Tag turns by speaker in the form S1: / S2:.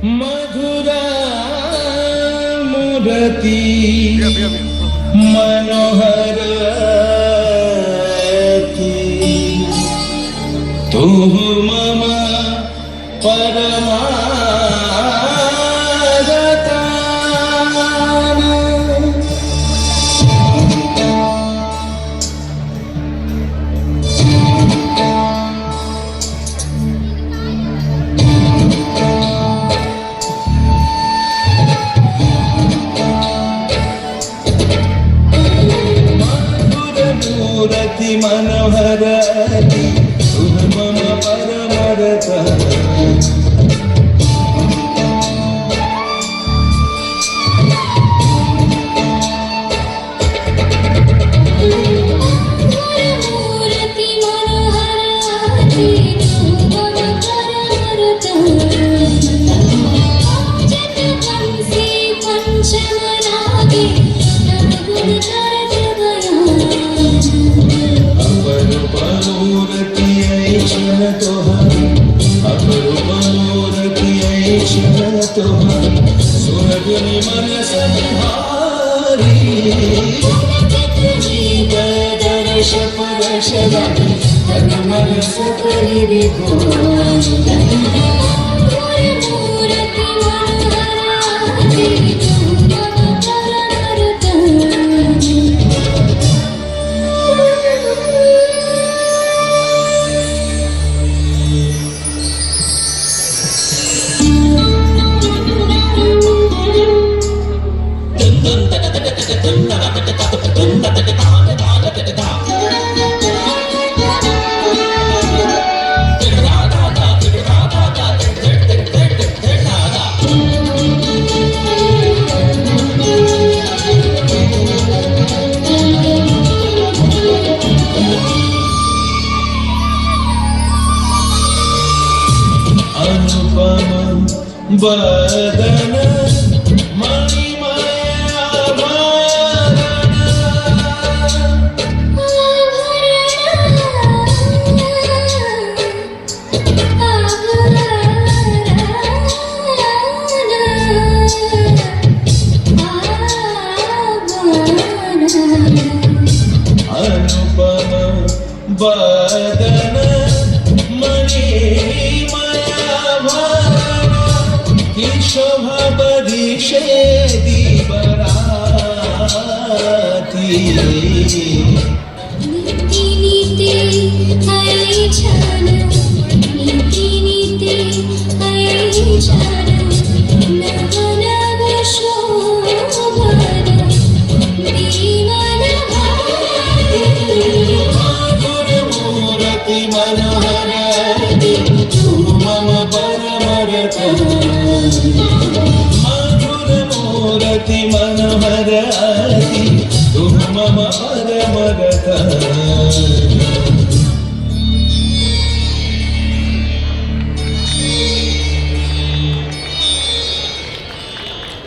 S1: मधुरा मूर्ति मनोहर तू मम परमागतान। मूर्ति मनोहरति तु मम परमरतान।
S2: मूर्ति मनोहरति तु मम परमरतान। जगवंशी पंचमनागे नवगुण
S1: मनोरति ऐश्वर तोहर मनोरति ऐश्वर तोहर सुरगुनि मन संहारी जीव दर्श परश तन मन सकरि विभोर।
S2: मूर्ति मनोहरति तु मम परमरतान।
S1: अनुपम बदन मणिमय आभरण अनुपम बदन मणिमय आभरण की शोभा बरिशे दीबराती।
S2: नीति नीति हरि छान नीति नीति हरि छान नव नव शोभन दीवन भाति।
S1: मधुर मूर्ति मनोहरति तु मम परमरतान। मधुर मूर्ति मनोहरति